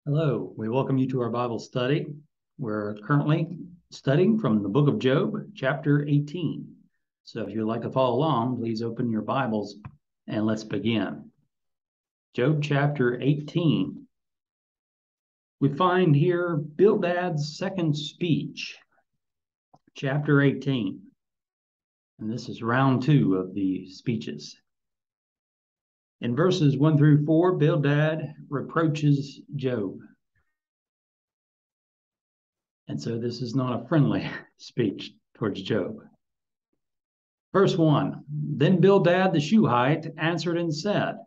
Hello, we welcome you to our Bible study. We're currently studying from the book of Job, chapter 18. So if you'd like to follow along, please open your Bibles and let's begin. Job chapter 18. We find here Bildad's second speech, chapter 18. And this is round 2 of the speeches. In verses 1 through 4, Bildad reproaches Job. And so this is not a friendly speech towards Job. Verse 1, Then Bildad the Shuhite answered and said,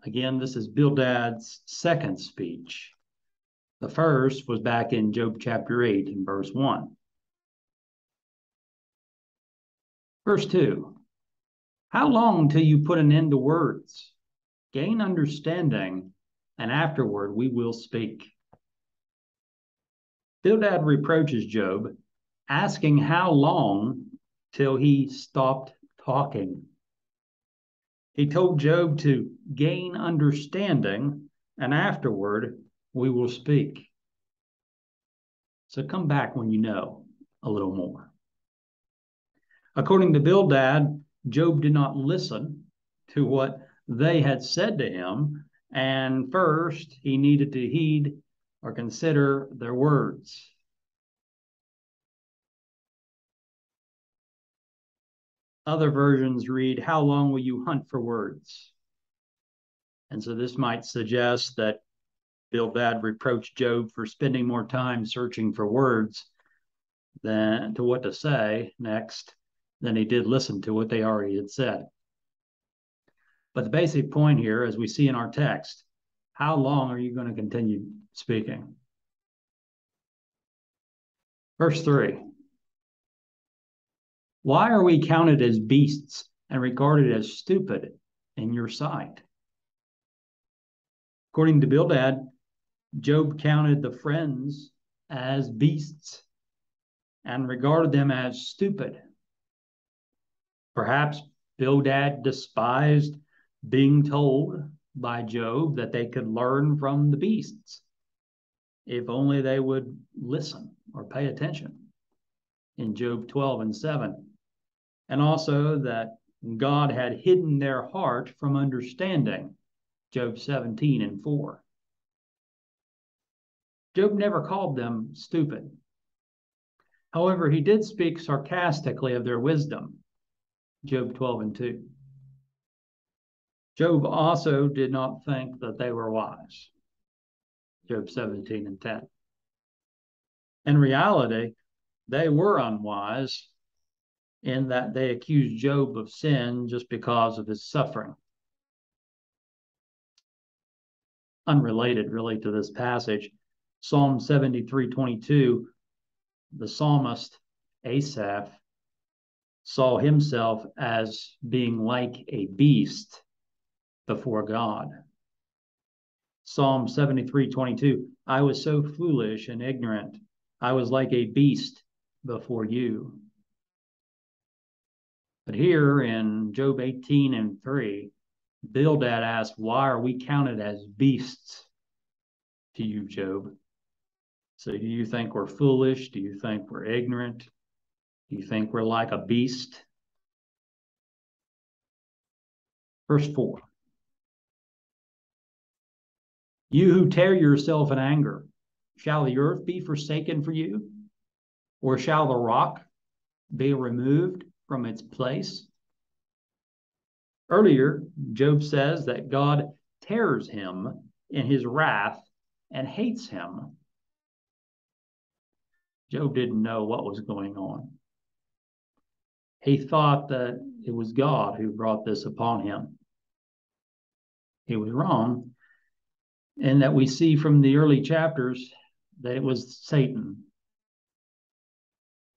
again, this is Bildad's second speech. The first was back in Job chapter 8 in verse 1. Verse 2, How long till you put an end to words? Gain understanding, and afterward we will speak. Bildad reproaches Job, asking how long till he stopped talking. He told Job to gain understanding, and afterward we will speak. So come back when you know a little more. According to Bildad, Job did not listen to what they had said to him, and first he needed to heed or consider their words. Other versions read, How long will you hunt for words? And so this might suggest that Bildad reproached Job for spending more time searching for words than to what to say next than he did listen to what they already had said. But the basic point here, as we see in our text, how long are you going to continue speaking? Verse 3. Why are we counted as beasts and regarded as stupid in your sight? According to Bildad, Job counted the friends as beasts and regarded them as stupid. Perhaps Bildad despised being told by Job that they could learn from the beasts, if only they would listen or pay attention in Job 12 and 7. And also that God had hidden their heart from understanding, Job 17 and 4. Job never called them stupid. However, he did speak sarcastically of their wisdom, Job 12 and 2. Job also did not think that they were wise, Job 17 and 10. In reality, they were unwise in that they accused Job of sin just because of his suffering. Unrelated really to this passage, Psalm 73:22, the psalmist Asaph saw himself as being like a beast before God. Psalm 73:22, I was so foolish and ignorant. I was like a beast before you. But here in Job 18 and 3, Bildad asked, why are we counted as beasts to you, Job? So do you think we're foolish? Do you think we're ignorant? Do you think we're like a beast? Verse 4. You who tear yourself in anger, shall the earth be forsaken for you? Or shall the rock be removed from its place? Earlier, Job says that God tears him in his wrath and hates him. Job didn't know what was going on. He thought that it was God who brought this upon him. He was wrong, and that we see from the early chapters that it was Satan.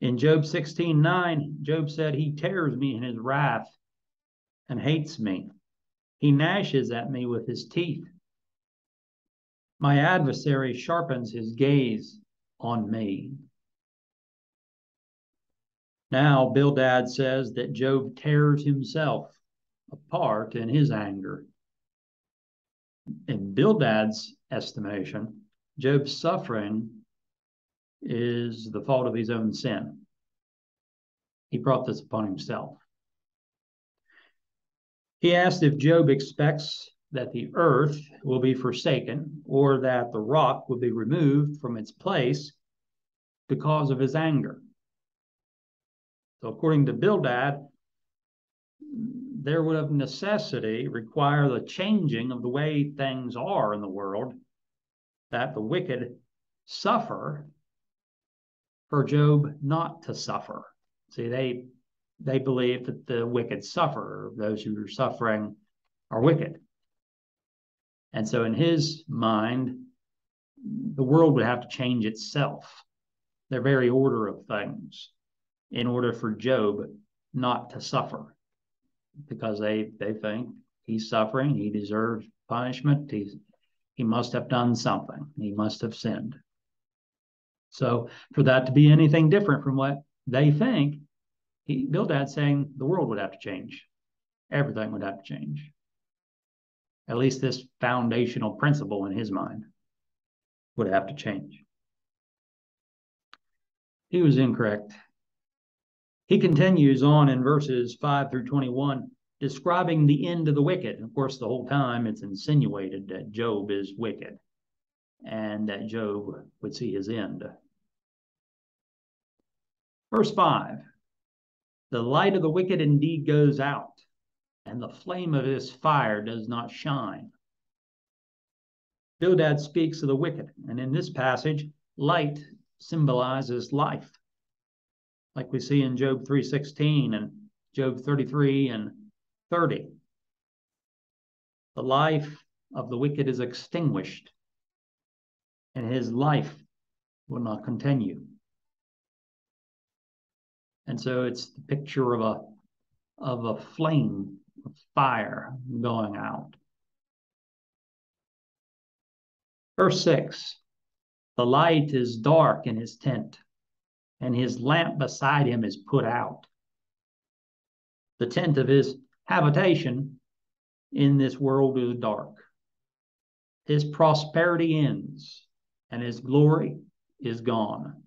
In Job 16:9, Job said, He tears me in his wrath and hates me. He gnashes at me with his teeth. My adversary sharpens his gaze on me. Now, Bildad says that Job tears himself apart in his anger. in Bildad's estimation, Job's suffering is the fault of his own sin. He brought this upon himself. He asked if Job expects that the earth will be forsaken or that the rock will be removed from its place because of his anger. So according to Bildad, there would of necessity require the changing of the way things are in the world, that the wicked suffer for Job not to suffer. See, they believe that the wicked suffer, those who are suffering are wicked. And so in his mind, the world would have to change itself, their very order of things, in order for Job not to suffer, because they think he's suffering, he deserves punishment, he must have done something, he must have sinned. So for that to be anything different from what they think, Bildad's saying the world would have to change. Everything would have to change. At least this foundational principle in his mind would have to change. He was incorrect. He continues on in verses 5 through 21, describing the end of the wicked. Of course, the whole time it's insinuated that Job is wicked and that Job would see his end. Verse 5, the light of the wicked indeed goes out, and the flame of his fire does not shine. Bildad speaks of the wicked, and in this passage, light symbolizes life, like we see in Job 3:16 and Job 33 and 30. The life of the wicked is extinguished, and his life will not continue. And so it's the picture of a flame of fire going out. Verse 6, the light is dark in his tent, and his lamp beside him is put out. The tent of his habitation in this world is dark. His prosperity ends, and his glory is gone.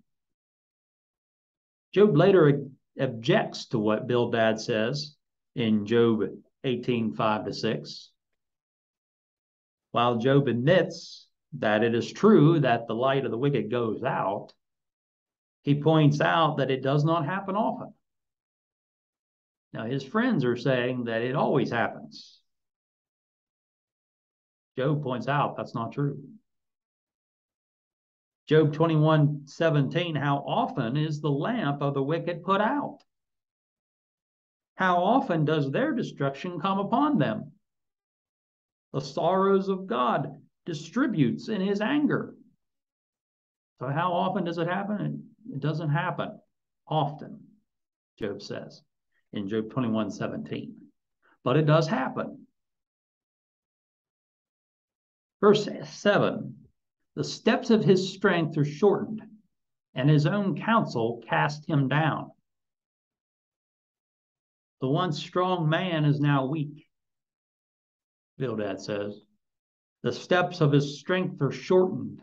Job later objects to what Bildad says in Job 18:5-6. While Job admits that it is true that the light of the wicked goes out, he points out that it does not happen often. Now, his friends are saying that it always happens. Job points out that's not true. Job 21:17, how often is the lamp of the wicked put out? How often does their destruction come upon them? The sorrows of God distributes in his anger. So how often does it happen? It doesn't happen often, Job says in Job 21:17. But it does happen. Verse 7, the steps of his strength are shortened, and his own counsel cast him down. The once strong man is now weak, Bildad says. The steps of his strength are shortened.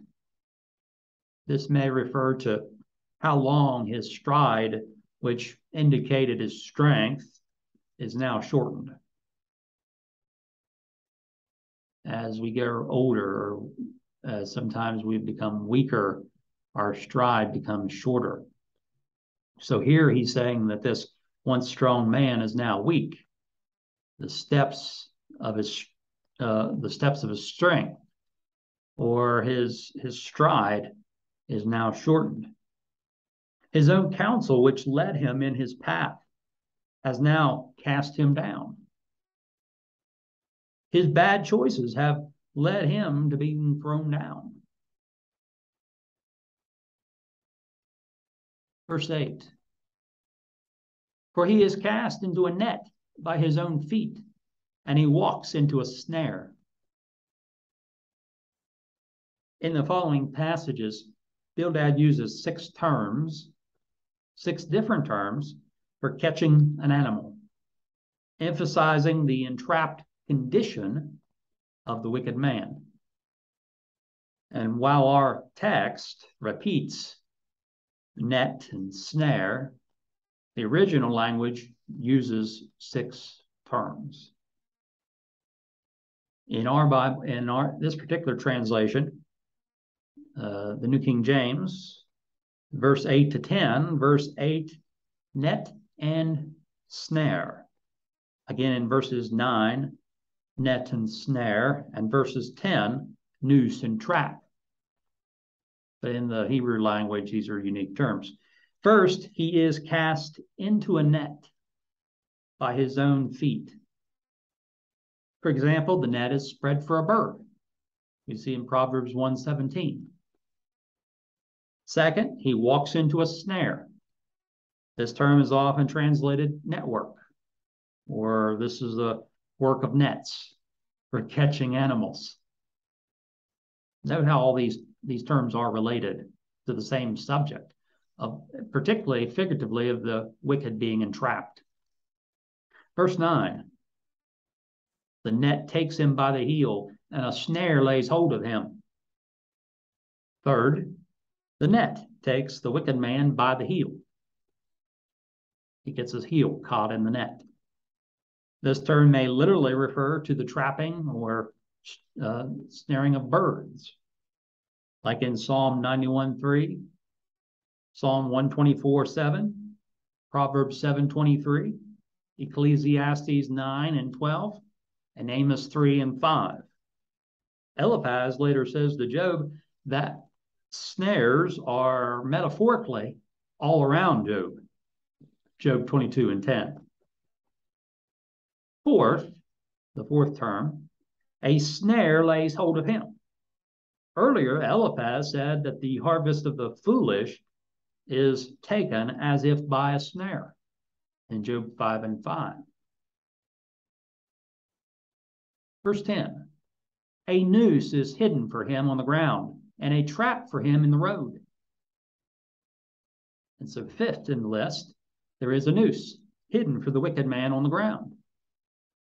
This may refer to how long his stride, which indicated his strength, is now shortened. As we get older, sometimes we become weaker, our stride becomes shorter. So here he's saying that this once strong man is now weak. The steps of his strength, or his stride, is now shortened. His own counsel, which led him in his path, has now cast him down. His bad choices have led him to being thrown down. Verse 8, for he is cast into a net by his own feet, and he walks into a snare. In the following passages, Bildad uses six different terms for catching an animal, emphasizing the entrapped condition of the wicked man. And while our text repeats net and snare, the original language uses 6 terms. In our Bible, this particular translation, the New King James, verse 8 to 10, verse 8, net and snare. Again, in verses 9, net and snare, and verses 10, noose and trap. But in the Hebrew language, these are unique terms. First, he is cast into a net by his own feet. For example, the net is spread for a bird. You see in Proverbs 1:17. Second, he walks into a snare. This term is often translated network, or this is the work of nets for catching animals. Note how all these terms are related to the same subject, particularly figuratively of the wicked being entrapped. Verse 9, the net takes him by the heel, and a snare lays hold of him. Third, the net takes the wicked man by the heel. He gets his heel caught in the net. This term may literally refer to the trapping or snaring of birds, like in Psalm 91:3, Psalm 124:7, Proverbs 7:23, Ecclesiastes 9:12, and Amos 3:5. Eliphaz later says to Job that snares are metaphorically all around Job. Job 22:10. Fourth, the fourth term, a snare lays hold of him. Earlier, Eliphaz said that the harvest of the foolish is taken as if by a snare in Job 5:5. Verse 10, a noose is hidden for him on the ground, and a trap for him in the road. And so fifth in the list, there is a noose hidden for the wicked man on the ground.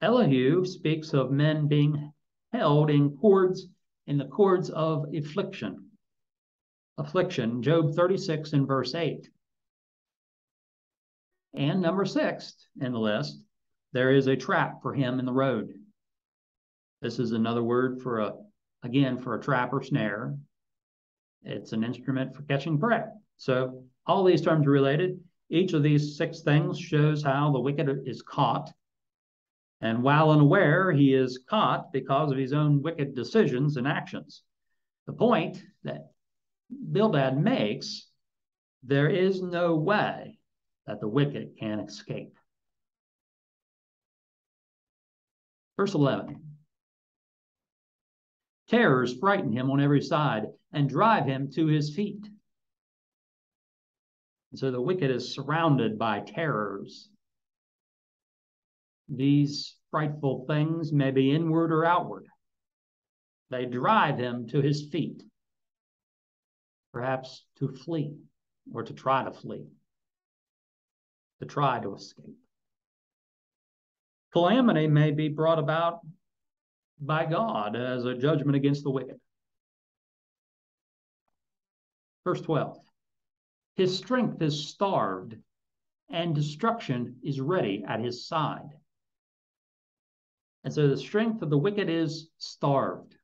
Elihu speaks of men being held in the cords of affliction. Affliction, Job 36 and verse 8. And number 6 in the list, there is a trap for him in the road. This is another word for a trap or snare. It's an instrument for catching prey. So all these terms are related. Each of these 6 things shows how the wicked is caught. And while unaware, he is caught because of his own wicked decisions and actions. The point that Bildad makes, there is no way that the wicked can escape. Verse 11. Terrors frighten him on every side and drive him to his feet. And so the wicked is surrounded by terrors. These frightful things may be inward or outward. They drive him to his feet, perhaps to flee or to try to flee, to try to escape. Calamity may be brought about by God as a judgment against the wicked. Verse 12, his strength is starved and destruction is ready at his side. And so the strength of the wicked is starved.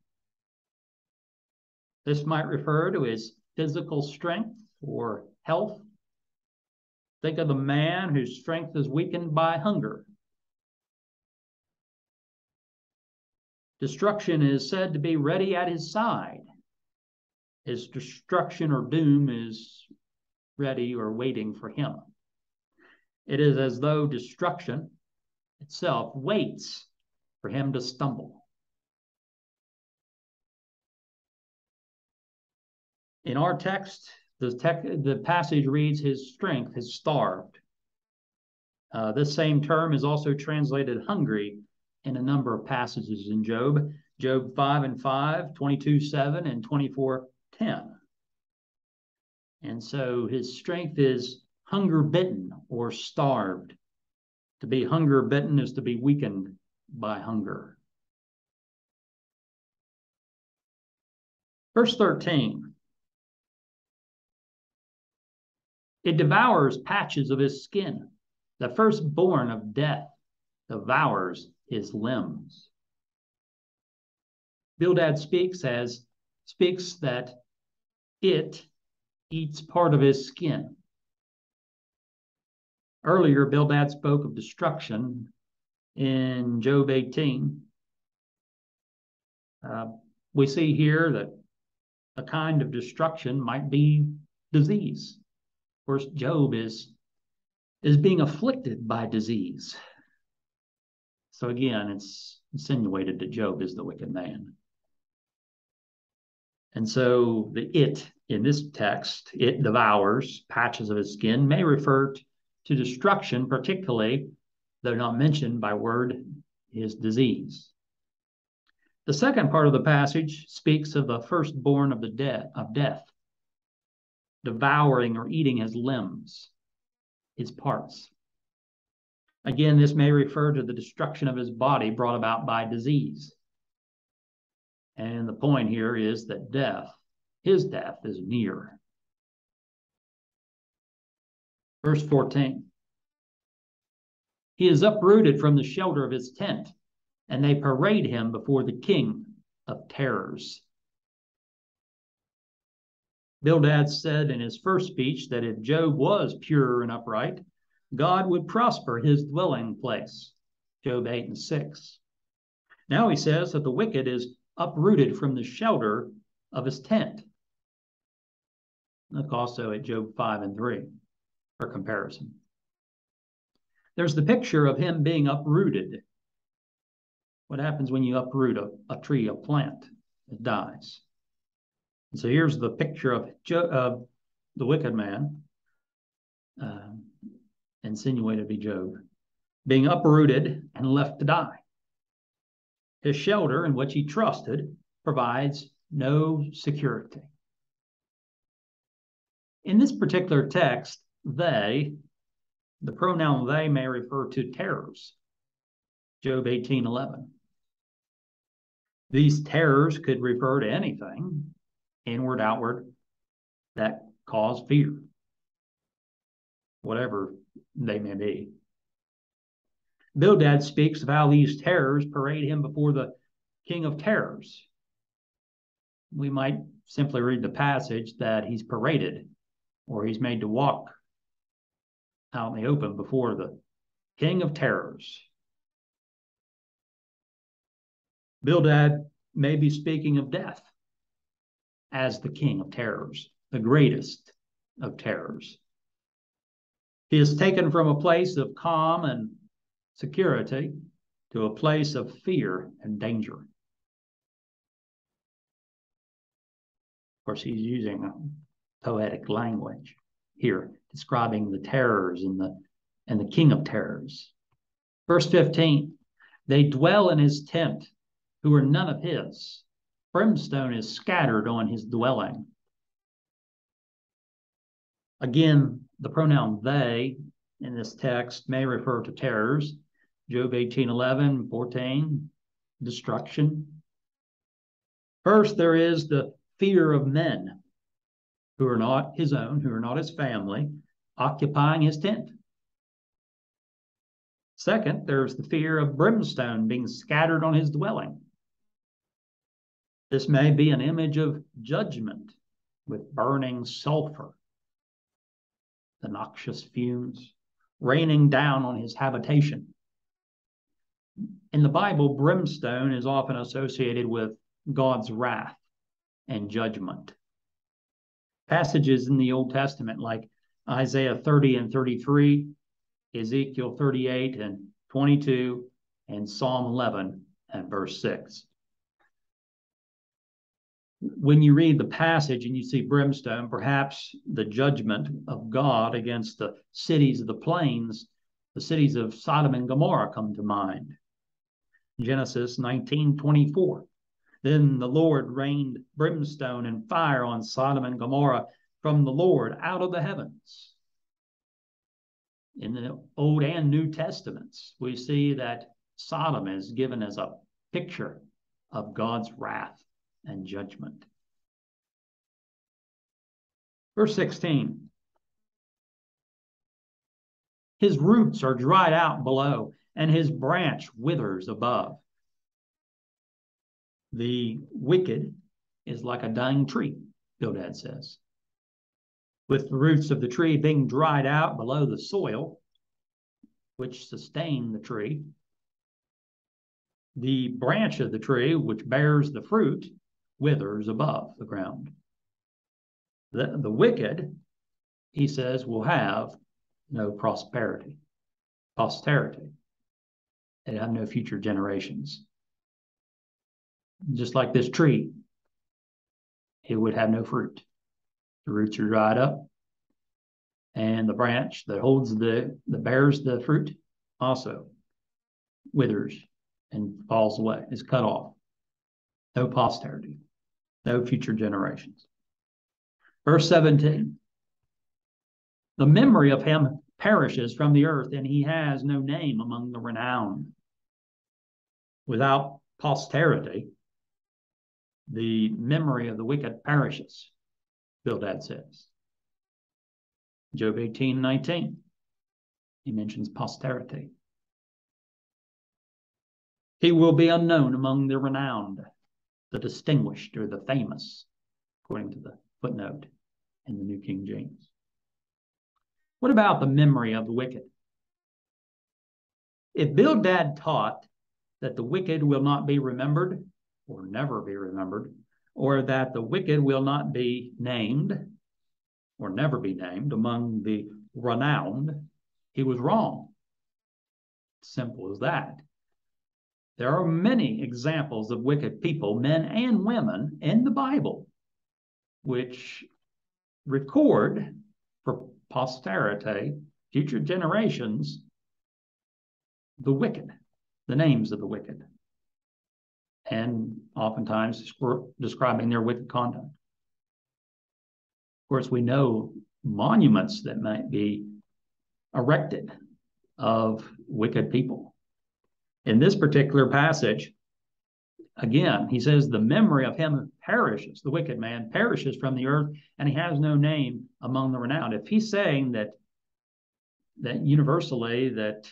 This might refer to his physical strength or health. Think of the man whose strength is weakened by hunger. Destruction is said to be ready at his side. His destruction or doom is ready or waiting for him. It is as though destruction itself waits for him to stumble. In our text, the passage reads, his strength is starved. This same term is also translated hungry in a number of passages in Job. Job 5:5, 22:7, and 24:10. And so his strength is hunger bitten or starved. To be hunger bitten is to be weakened by hunger. Verse 13. It devours patches of his skin. The firstborn of death devours his limbs. Bildad speaks that it eats part of his skin. Earlier, Bildad spoke of destruction in Job 18. We see here that a kind of destruction might be disease. Of course, Job is being afflicted by disease. So again, it's insinuated that Job is the wicked man. And so the it in this text, it devours patches of his skin, may refer to destruction, particularly, though not mentioned by word, his disease. The second part of the passage speaks of the firstborn of death, devouring or eating his limbs, his parts. Again, this may refer to the destruction of his body brought about by disease. And the point here is that his death is near. Verse 14. He is uprooted from the shelter of his tent, and they parade him before the king of terrors. Bildad said in his first speech that if Job was pure and upright, God would prosper his dwelling place. Job 8:6. Now he says that the wicked is uprooted from the shelter of his tent. Look also at Job 5:3 for comparison. There's the picture of him being uprooted. What happens when you uproot a tree, a plant? It dies. And so here's the picture of the wicked man, insinuated to be Job, being uprooted and left to die. His shelter, in which he trusted, provides no security. In this particular text, the pronoun they may refer to terrors. Job 18:11. These terrors could refer to anything, inward, outward, that cause fear, whatever they may be. Bildad speaks of how these terrors parade him before the king of terrors. We might simply read the passage that he's paraded, or he's made to walk out in the open before the king of terrors. Bildad may be speaking of death as the king of terrors, the greatest of terrors. He is taken from a place of calm and security to a place of fear and danger. Of course, he's using a poetic language here, describing the terrors and the king of terrors. Verse 15, they dwell in his tent who are none of his. Brimstone is scattered on his dwelling. Again, the pronoun they in this text may refer to terrors. Job 18:11, 14, destruction. First, there is the fear of men who are not his own, who are not his family, occupying his tent. Second, there's the fear of brimstone being scattered on his dwelling. This may be an image of judgment with burning sulfur, the noxious fumes raining down on his habitation. In the Bible, brimstone is often associated with God's wrath and judgment. Passages in the Old Testament like Isaiah 30 and 33, Ezekiel 38 and 22, and Psalm 11 and verse 6. When you read the passage and you see brimstone, perhaps the judgment of God against the cities of the plains, the cities of Sodom and Gomorrah come to mind. Genesis 19:24. Then the Lord rained brimstone and fire on Sodom and Gomorrah from the Lord out of the heavens. In the Old and New Testaments, we see that Sodom is given as a picture of God's wrath and judgment. Verse 16. His roots are dried out below, and his branch withers above. The wicked is like a dying tree, Bildad says, with the roots of the tree being dried out below the soil, which sustain the tree. The branch of the tree, which bears the fruit, withers above the ground. The wicked, he says, will have no posterity. They have no future generations. Just like this tree, it would have no fruit. The roots are dried up, and the branch that bears the fruit also withers and falls away, is cut off. No posterity, no future generations. Verse 17. The memory of him perishes from the earth, and he has no name among the renowned. Without posterity, the memory of the wicked perishes, Bildad says. Job 18:19, he mentions posterity. He will be unknown among the renowned, the distinguished, or the famous, according to the footnote in the New King James. What about the memory of the wicked? If Bildad taught that the wicked will not be remembered, or never be remembered, or that the wicked will not be named, or never be named among the renowned, he was wrong. Simple as that. There are many examples of wicked people, men and women, in the Bible, which record for posterity, future generations, the wicked, the names of the wicked, and oftentimes describing their wicked conduct. Of course, we know monuments that might be erected of wicked people. In this particular passage, again, he says, the memory of him perishes, the wicked man perishes from the earth, and he has no name among the renowned. If he's saying that universally that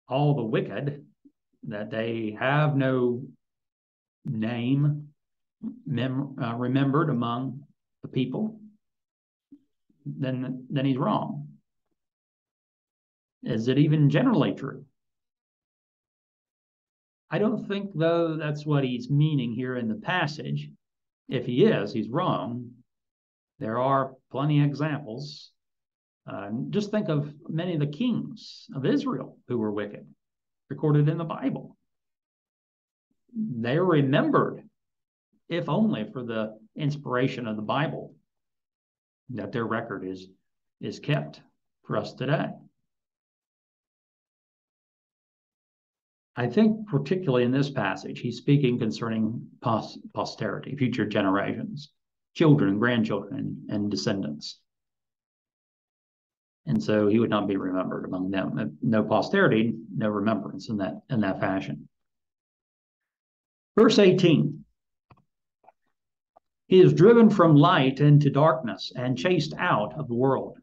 all the wicked, that they have no name remembered among the people, then he's wrong. Is it even generally true? I don't think, though, that's what he's meaning here in the passage. If he is, he's wrong. There are plenty of examples. Just think of many of the kings of Israel who were wicked, recorded in the Bible. They are remembered, if only for the inspiration of the Bible, that their record is kept for us today. I think particularly in this passage, he's speaking concerning posterity, future generations, children, grandchildren, and descendants. And so he would not be remembered among them. No posterity, no remembrance in that fashion. Verse 18. He is driven from light into darkness and chased out of the world.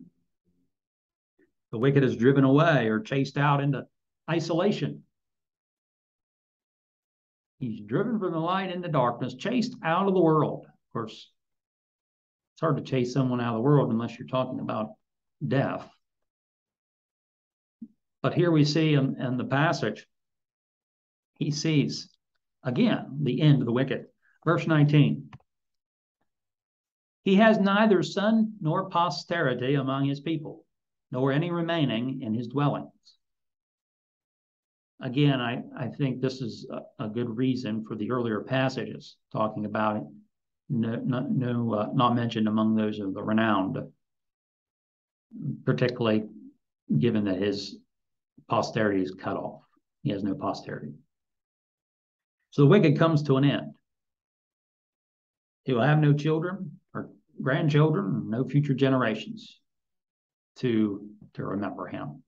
The wicked is driven away or chased out into isolation. He's driven from the light into darkness, chased out of the world. Of course, it's hard to chase someone out of the world unless you're talking about death. But here we see in the passage, he sees, again, the end of the wicked. Verse 19. He has neither son nor posterity among his people, nor any remaining in his dwellings. Again, I think this is a good reason for the earlier passages talking about it. Not mentioned among those of the renowned, particularly given that his posterity is cut off. He has no posterity. So the wicked comes to an end. He will have no children or grandchildren, no future generations to remember him.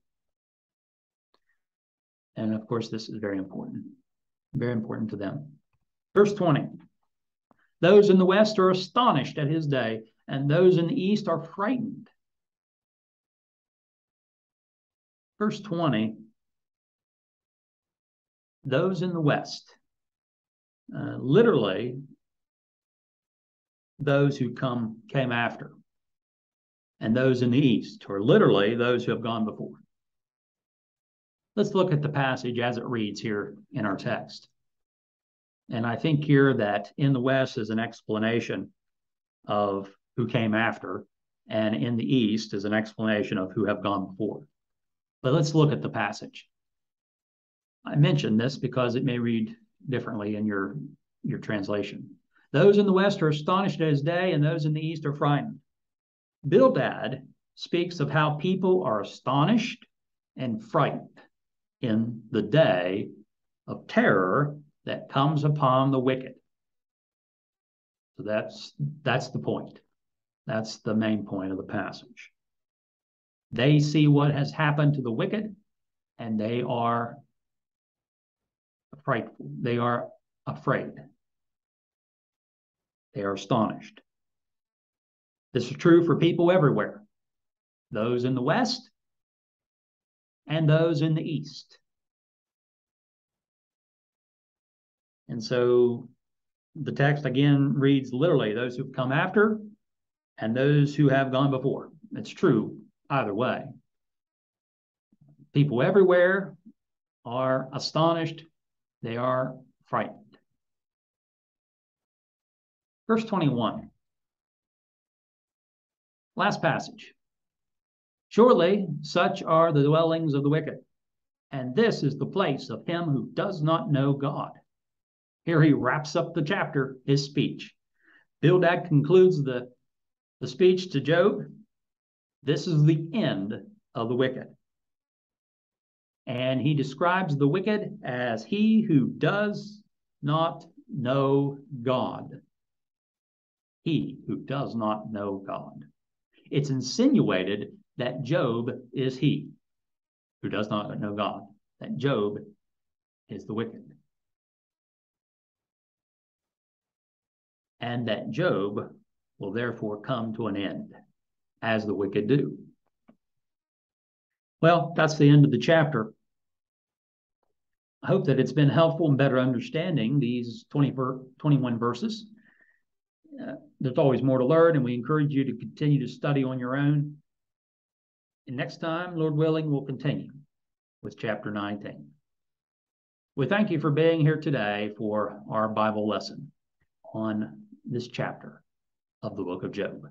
And of course, this is very important to them. Verse 20. Those in the west are astonished at his day, and those in the east are frightened. Verse 20, those in the west, literally those who came after, and those in the east, or literally those who have gone before. Let's look at the passage as it reads here in our text. And I think here that in the west is an explanation of who came after, and in the east is an explanation of who have gone before. But let's look at the passage. I mentioned this because it may read differently in your translation. Those in the west are astonished at his day, and those in the east are frightened. Bildad speaks of how people are astonished and frightened in the day of terror that comes upon the wicked. So that's the point. That's the main point of the passage. They see what has happened to the wicked, and they are frightful. They are afraid. They are astonished. This is true for people everywhere, those in the west and those in the east. And so the text again reads literally those who've come after and those who have gone before. It's true either way. People everywhere are astonished. They are frightened. Verse 21. Last passage. Surely such are the dwellings of the wicked, and this is the place of him who does not know God. Here he wraps up the chapter, his speech. Bildad concludes the speech to Job. This is the end of the wicked. And he describes the wicked as he who does not know God. He who does not know God. It's insinuated that Job is he who does not know God, that Job is the wicked. And that Job will therefore come to an end, as the wicked do. Well, that's the end of the chapter. I hope that it's been helpful in better understanding these 21 verses. There's always more to learn, and we encourage you to continue to study on your own. And next time, Lord willing, we'll continue with chapter 19. We thank you for being here today for our Bible lesson on this chapter of the book of Job.